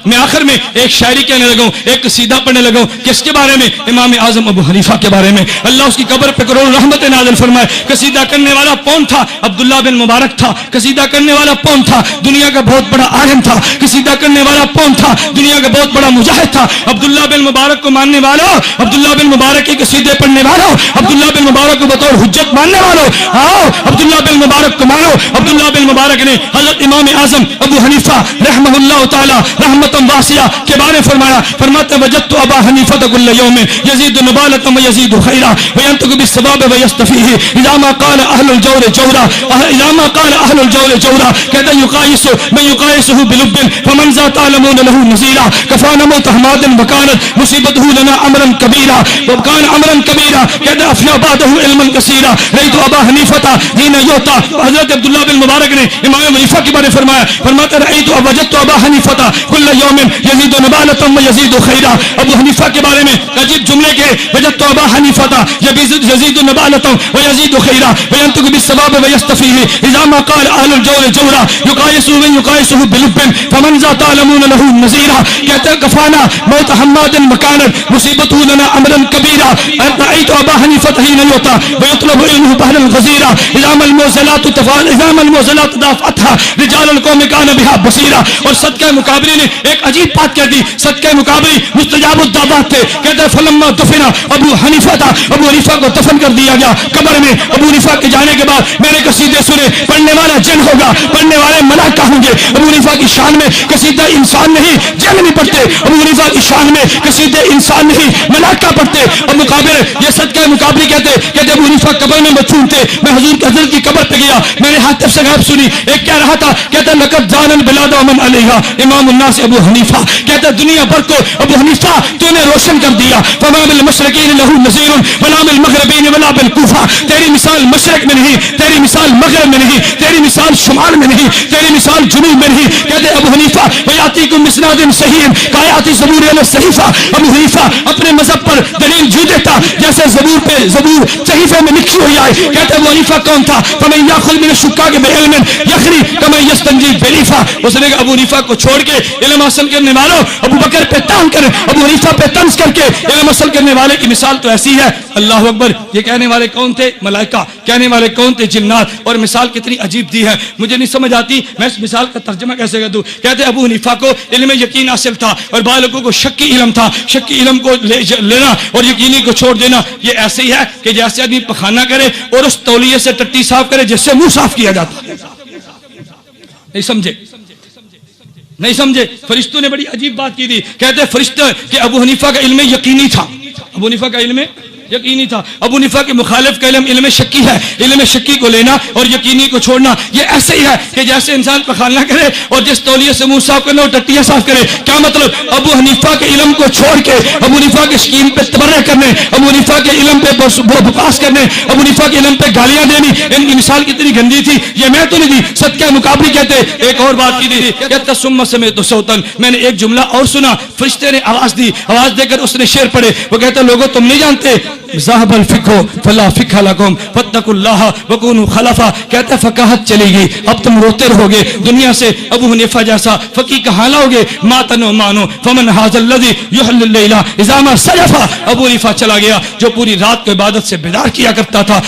میں آخر میں ایک شاعری کہنے لگا ہوں, ایک قصیدہ پڑھنے لگا ہوں. کس کے بارے میں؟ امام اعظم ابو حنیفہ کے بارے میں. اللہ اس کی قبر پہ کروڑ رحمت نازل فرمائے. قصیدہ کرنے والا کون تھا؟ عبداللہ بن مبارک تھا. قصیدہ کرنے والا کون تھا؟ دنیا کا بہت بڑا عالم تھا. قصیدہ کرنے والا کون تھا؟ دنیا کا بہت بڑا مجاہد تھا. عبداللہ بن مبارک کو ماننے والوں, عبداللہ بن مبارک کے قصیدے پڑھنے والوں, عبداللہ بن مبارک کو بطور حجت ماننے والوں, آؤ عبداللہ بن مبارک کو مانو. عبداللہ بن مبارک نے حضرت امام اعظم ابو حنیفہ رحمہ اللہ تعالی رحمتا واسعہ کے بارے میں فرمایا, فرماتے وجدت ابا حنیفہ كل يوم يزيد نبالة ويزيد خيرا وينطق بالصواب ويستفيه اذا ما قال اهل الجور جورا, اذا ما قال اهل الجور جورا كذا يقايس من يقايسه بلب فمن ذا تعلمون له نزيرا كفانا موت حماد وكانت مصيبته لنا امرا كبيرا وكان امرا كبيرا كذا افنى بعده علما كثيرا رأيت ابا حنیفہ حين يؤتى. حضرت عبداللہ بن مبارک نے امام حنیفہ کے بارے فرمایا, فرماتا رأيت وجدت ابا حنیفہ كل يوم يزيد نبالة ويزيد خيرا. ابو حنیفہ کے بارے میں عجیب جملے کے وجدت ابا حنیفہ يزيد نبالة ويزيد خيرا وينطق بالصواب ويستفيه اذا ما قال اهل الجور جورا يقايسه من يقايسه بلب فمن ذا تعلمون له نزيرا. کہتے کفانا موت حماد وكانت مصيبته لنا امرا كبيرا. رأيت ابا حنیفہ حين يؤتى ويطلب علمه بحرا غزيرا اذا ما الموزلات تفعل اذا ما الموزلات دافعتها رجال القوم كان بها بصيرا. اور صدقہ مقابری نے ایک عجیب بات کہہ دی. صدقہ مقابری مستجاب الدعوات تھے. کہتے فلما دفن ابو حنیفہ ابو حنیفہ کو دفن کر دیا گیا قبر میں. ابو حنیفہ کے جانے کے بعد میں نے قصیدے سنے, پڑھنے والا جن ہوگا, پڑھنے والے ملائکہ ہوں گے. ابو حنیفہ کی شان میں قصیدہ انسان نہیں جن نہیں پڑھتے. ابو حنیفہ کی شان میں قصیدے انسان نہیں ملائکہ پڑھتے. اور مقابر یہ صدقہ مقابری کہتے ابو حنیفہ قبر میں مدفون تھے. میں حضور کے حضرت کی قبر پہ گیا, میں نے حاتف سے غیب سنی. ایک کہہ رہا تھا, کہتا لقد جان البلاد ومن علیہا امام الناس ابو حنیفہ. کہتا دنیا بھر کو ابو حنیفہ تو نے روشن کر دیا. فما بالمشرقین له نذیر ولا بالمغربین ولا بالکوفہ. تیری مثال مشرق میں نہیں, تیری مثال مغرب میں نہیں, تیری مثال شمال میں نہیں, تیری مثال جنوب میں نہیں. کہتے ابو حنیفہ ویاتیکم بسناد صحیح کایات زبور علی الصحیفہ. ابو حنیفہ اپنے مذہب پر دلیل جو دیتا جیسے زبور پہ زبور صحیفے میں لکھی ہوئی آئے. کہتے ابو حنیفہ کون تھا؟ فمن یاخذ من الشکاک بعلم یخری کما یستنجی بلیفہ. اس نے ابو حنیفہ کو چھوڑ کے علم حاصل کرنے والوں ابو بکر پہ تان کر, ابو حنیفہ پہ طنز کر کے علم حاصل کرنے والے کی مثال تو ایسی ہے. اللہ اکبر. یہ کہنے والے کون تھے؟ ملائکہ. کہنے والے کون تھے؟ جنات. اور مثال کتنی عجیب دی ہے, مجھے نہیں سمجھ آتی میں اس مثال کا ترجمہ کیسے کر دوں. کہتے ابو حنیفہ کو علم یقین حاصل تھا اور بعض لوگوں کو شکی علم تھا. شکی علم کو لینا اور یقینی کو چھوڑ دینا یہ ایسے ہی ہے کہ جیسے آدمی پخانہ کرے اور اس تولیے سے ٹٹی صاف کرے جس سے منہ صاف کیا جاتا. نہیں سمجھے؟ نہیں سمجھے؟ فرشتوں نے بڑی عجیب بات کی تھی. کہتے فرشتے کہ ابو حنیفہ کا علم یقینی تھا. ابو حنیفہ کا علم یقینی تھا. ابو حنیفہ کے مخالف کا علم شکی ہے. علم شکی کو لینا اور یقینی کو چھوڑنا یہ ایسے ہی ہے کہ جیسے انسان پخانہ کرے اور جس تولیے سے منہ صاف کرنا اور ٹٹیاں صاف کرے. کیا مطلب؟ ابو حنیفہ کے علم کو چھوڑ کے ابو حنیفہ کے شکیم پہ تبرہ کرنے, ابو حنیفہ کے علم پہ بکواس کرنے, ابو حنیفہ کے علم پہ گالیاں دینی, ان کی مثال کتنی گندی تھی. یہ میں تو نہیں دی, صدقہ مقابری کہتے. ایک اور بات کی تھی, کہتا ثم سمعت صوتا. میں نے ایک جملہ اور سنا, فرشتے نے آواز دی, آواز دے کر اس نے شعر پڑھے. وہ کہتا لوگوں تم نہیں جانتے ذهب الفقه فلا فقه لكم فاتقوا الله وكونوا خلفا. کہتا فقاہت چلی گئی, اب تم روتے رہو گے دنیا سے. ابو حنیفہ جیسا فقیہ کہاں لاؤ گے؟ ماتنو مانو فمن هذا الذي يحل الليل اذا ما سجف. ابو حنیفہ چلا گیا جو پوری رات کو عبادت سے بیدار کیا کرتا تھا.